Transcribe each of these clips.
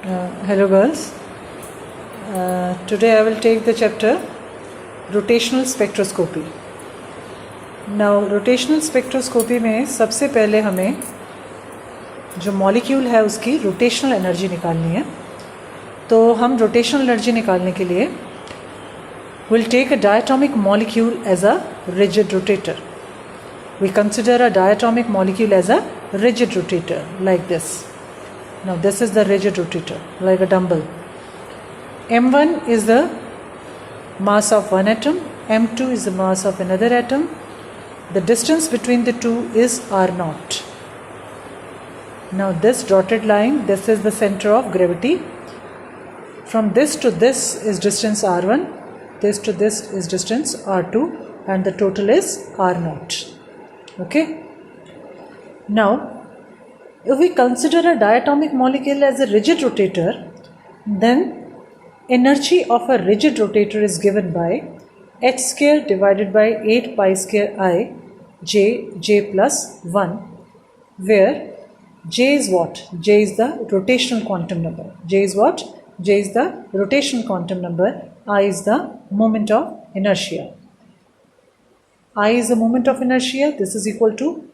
Hello girls. Today I will take the chapter rotational spectroscopy. Now rotational spectroscopy में सबसे पहले हमें जो मॉलिक्यूल है उसकी रोटेशनल एनर्जी निकालनी है. तो हम रोटेशनल एनर्जी निकालने के लिए we'll take a diatomic molecule as a rigid rotator. We consider a diatomic molecule as a rigid rotator like this. Now this is the rigid rotator, like a dumbbell. M1 is the mass of one atom, M2 is the mass of another atom. The distance between the two is R0. Now this dotted line, this is the center of gravity. From this to this is distance R1, this to this is distance R2, and the total is R0. Okay? Now if we consider a diatomic molecule as a rigid rotator, then energy of a rigid rotator is given by h square divided by 8 pi square I j plus 1, where j is what? J is the rotational quantum number. J is what? J is the rotational quantum number. I is the moment of inertia. I is the moment of inertia. This is equal to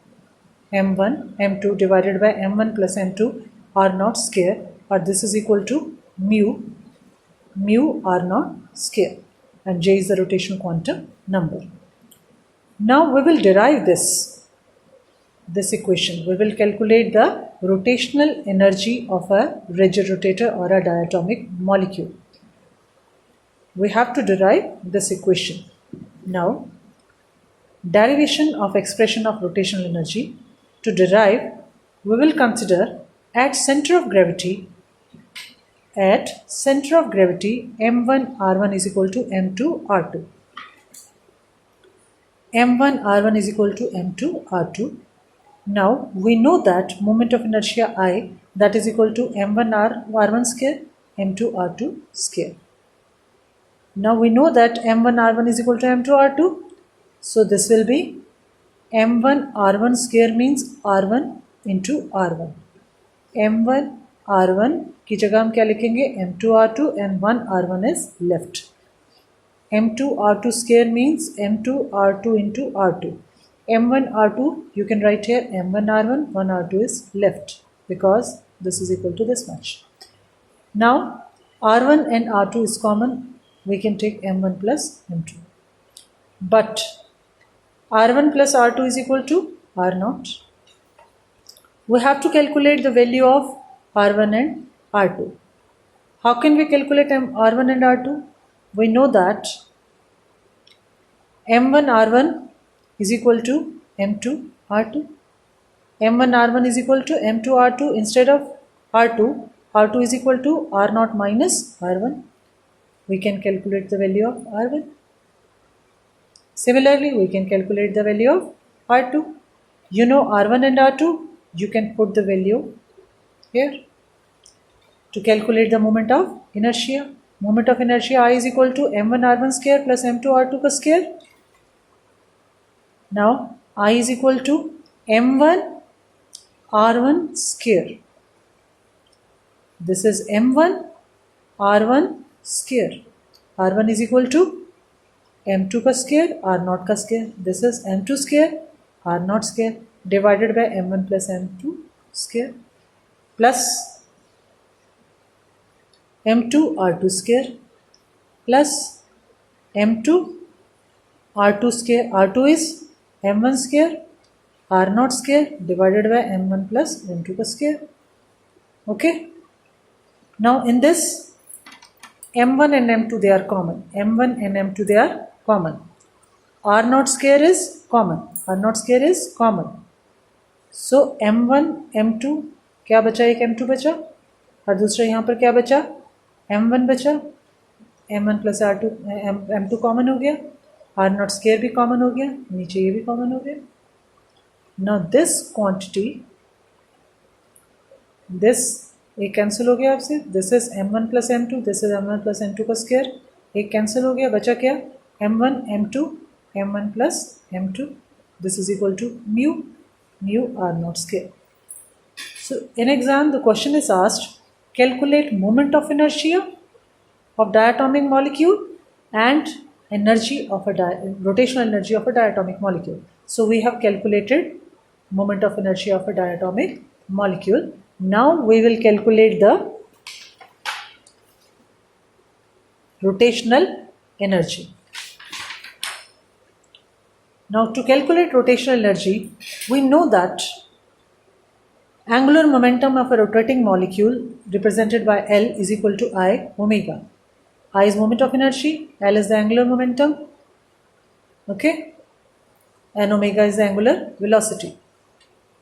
m1 m2 divided by m1 plus m2 r0 square, or this is equal to mu r0 square, and j is the rotational quantum number. Now we will derive this equation. We will calculate the rotational energy of a rigid rotator or a diatomic molecule. We have to derive this equation. Now derivation of expression of rotational energy. To derive, we will consider at center of gravity m1 r1 is equal to m2 r2. m1 r1 is equal to m2 r2. Now we know that moment of inertia I, that is equal to m1 r1 square m2 r2 square. Now we know that m1 r1 is equal to m2 r2. So this will be m1 r1 square means r1 into r1. m1 r1 की जगह हम क्या लिखेंगे? m2 r2 and 1 r1 is left. m2 r2 square means m2 r2 into r2. m1 r2 you can write here m1 r1, 1 r2 is left because this is equal to this much. Now r1 and r2 is common. We can take m1 plus m2. But R1 plus R2 is equal to R0. We have to calculate the value of R1 and R2. How can we calculate R1 and R2? We know that M1 R1 is equal to M2 R2. M1 R1 is equal to M2 R2. Instead of R2, R2 is equal to R0 minus R1. We can calculate the value of R1. Similarly, we can calculate the value of R2. You know R1 and R2, you can put the value here. To calculate the moment of inertia, moment of inertia I is equal to m1 r1 square plus m2 r2 का square. Now I is equal to m1 r1 square. This is m1 r1 square. R1 is equal to m2 का square, r0 का square. This is m2 square, r0 square divided by m1 plus m2 square plus m2 r2 square plus m2 r2 square. R2 is m1 square, r0 square divided by m1 plus m2 का square. Okay. Now in this m1 and m2 they are common. M1 and m2 they are common. R0 square is common. R0 square is common. So m1 m2 क्या बचा? एक m2 बचा और दूसरा यहाँ पर क्या बचा? m1 बचा. m1 plus r2 m2 common हो गया. R0 स्क्वायर भी कॉमन हो गया. नीचे ये भी कॉमन हो गया. Now this quantity, this एक कैंसिल हो गया आपसे. This is m1 plus m2, this is m1 plus m2 का स्क्वायर. एक कैंसिल हो गया. बचा क्या? m1 m2 m1 plus m2. This is equal to mu r0 square. So in exam the question is asked calculate moment of inertia of diatomic molecule and energy of a rotational energy of a diatomic molecule. So we have calculated moment of inertia of a diatomic molecule. Now we will calculate the rotational energy. Now to calculate rotational energy, we know that angular momentum of a rotating molecule represented by L is equal to I omega. I is moment of inertia, L is the angular momentum, okay, and omega is the angular velocity.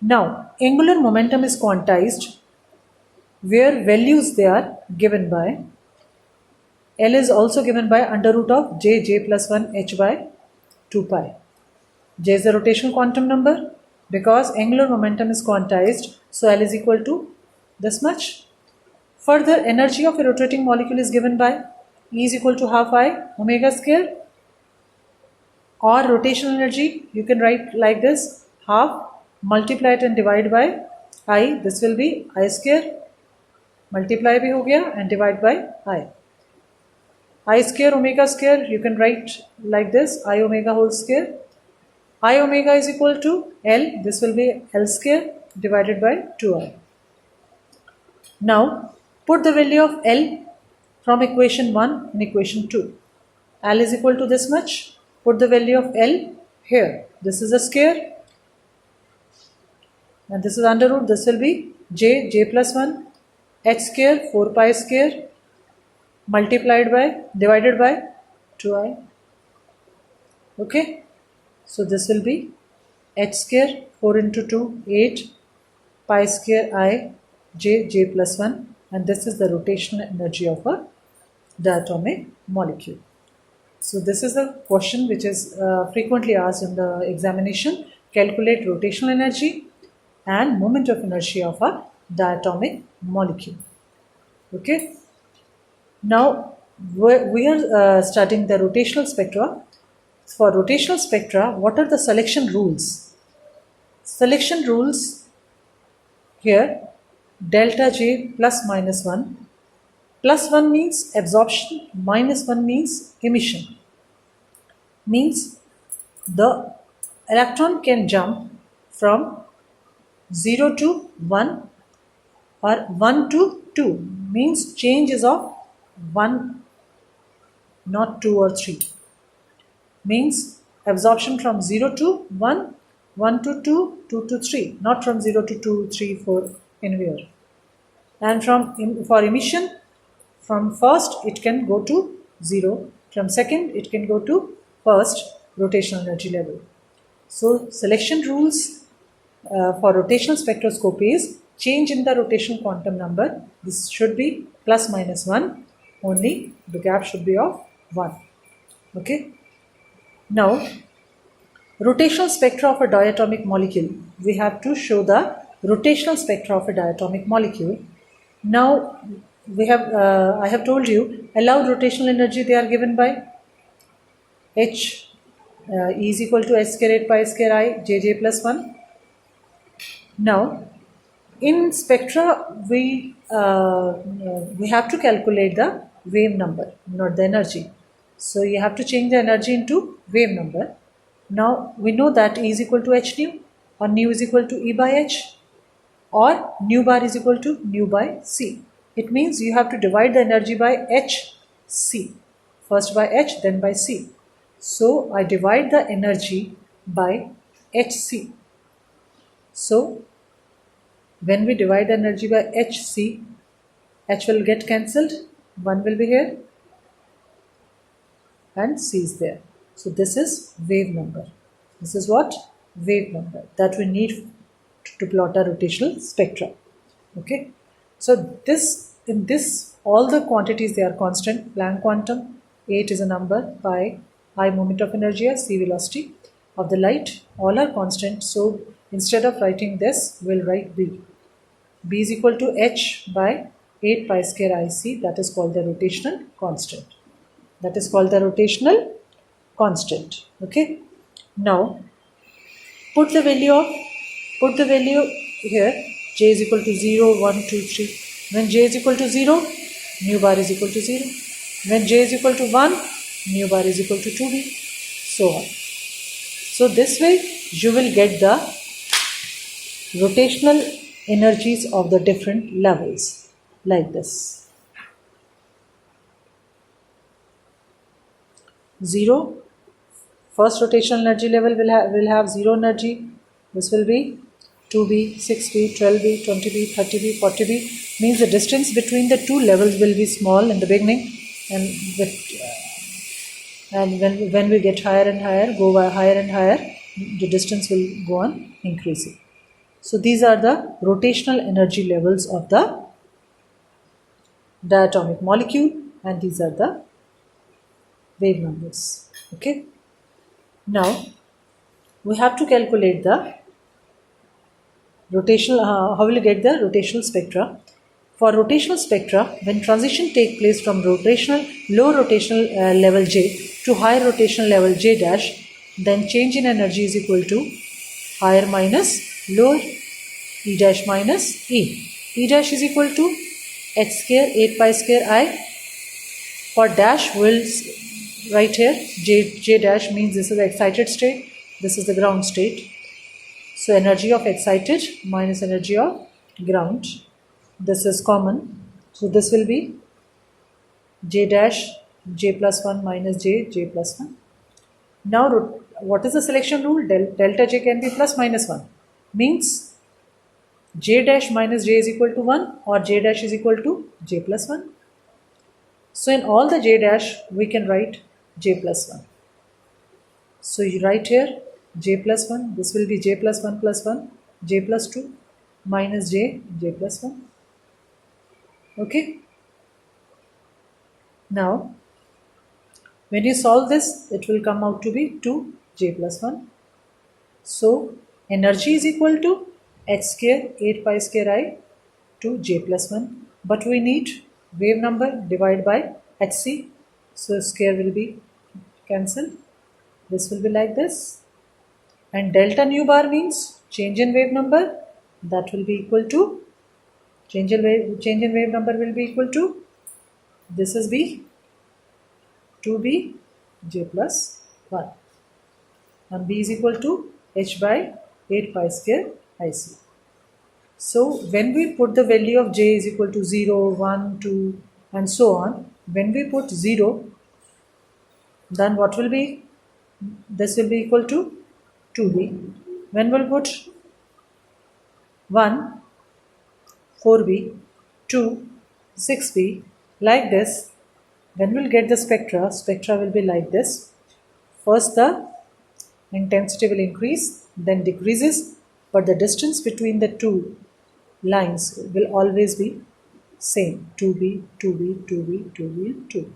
Now, angular momentum is quantized where values they are given by L is also given by under root of j plus 1 h by 2 pi. J is the rotational quantum number. Because angular momentum is quantized, so L is equal to this much. Further, energy of a rotating molecule is given by E is equal to half I omega square, or rotational energy you can write like this, half, multiply it and divide by I, this will be I square, multiply bhi ho gaya and divide by I square omega square you can write like this, I omega whole square. I omega is equal to L, this will be L square divided by 2I. Now put the value of L from equation 1 in equation 2. L is equal to this much. Put the value of L here. This is a square and this is under root. This will be j plus 1 h square 4 pi square multiplied by divided by 2I. Okay. So this will be h square 4 into 2 8 pi square I j plus 1, and this is the rotational energy of a diatomic molecule. So this is a question which is frequently asked in the examination. Calculate rotational energy and moment of inertia of a diatomic molecule. Okay. Now we are studying the rotational spectra. For rotational spectra, what are the selection rules? Selection rules here, delta J plus minus 1. Plus 1 means absorption, minus 1 means emission. Means the electron can jump from 0 to 1 or 1 to 2. Means change is of 1, not 2 or 3. Means absorption from 0 to 1, 1 to 2, 2 to 3, not from 0 to 2, 3, 4 anywhere. And for emission, from first it can go to 0, from second it can go to first rotational energy level. So selection rules for rotational spectroscopy is change in the rotational quantum number. This should be plus minus 1, only the gap should be of 1. Okay. Now, rotational spectra of a diatomic molecule. We have to show the rotational spectra of a diatomic molecule. Now, we have I have told you allowed rotational energy they are given by H E is equal to h square 8 pi square I j plus 1. Now, in spectra we have to calculate the wave number, not the energy. So you have to change the energy into wave number. Now we know that E is equal to h nu, or nu is equal to E by h, or nu bar is equal to nu by c. It means you have to divide the energy by h c. First by h, then by c. So I divide the energy by hc. So when we divide the energy by hc, h will get cancelled, 1 will be here and c is there. So this is wave number. This is what? Wave number that we need to plot a rotational spectra. Okay. So in this all the quantities they are constant. Planck quantum, 8 is a number, pi, I moment of inertia, c velocity of the light, all are constant. So instead of writing this, we'll write b. B is equal to h by 8 pi square IC, that is called the rotational constant. That is called the rotational constant. Okay. Now put the value here, j is equal to 0, 1, 2, 3. When j is equal to 0, mu bar is equal to 0. When j is equal to 1, mu bar is equal to 2b, so on. So this way you will get the rotational energies of the different levels like this. 0, first rotational energy level will have 0 energy. This will be 2b, 6b, 12b, 20b, 30b, 40b. Means the distance between the two levels will be small in the beginning, and when we get higher and higher, higher and higher, the distance will go on increasing. So these are the rotational energy levels of the diatomic molecule, and these are the wave numbers. Okay. Now we have to calculate the rotational. How will you get the rotational spectra? For rotational spectra, when transition take place from low rotational level J to higher rotational level J dash, then change in energy is equal to higher minus lower E dash minus E. E dash is equal to h square 8 pi square I. For dash, we'll write here J dash means this is the excited state, this is the ground state. So energy of excited minus energy of ground. This is common. So this will be J dash J plus 1 minus J plus 1. Now what is the selection rule? Delta J can be plus minus 1. Means J dash minus J is equal to 1 or J dash is equal to J plus 1. So in all the J dash we can write J plus 1. So you write here J plus 1, this will be J plus 1, J plus 2 minus J plus 1. Okay. Now when you solve this, it will come out to be 2J plus 1. So energy is equal to h square 8 pi square I to J plus 1. But we need wave number divided by hc. So square will be cancelled. This will be like this. And delta nu bar means change in wave number. That will be equal to change in wave number will be equal to, this is B, 2B J plus 1, and B is equal to h by 8 pi square IC. So when we put the value of J is equal to 0, 1, 2 and so on, when we put 0, then what will be? This will be equal to 2B. When we'll put 1, 4B, 2, 6B, like this, when we'll get the spectra will be like this. First the intensity will increase, then decreases, but the distance between the two lines will always be same, 2B, 2B, 2B, 2B, 2.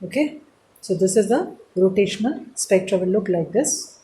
Okay, so this is the rotational spectra will look like this.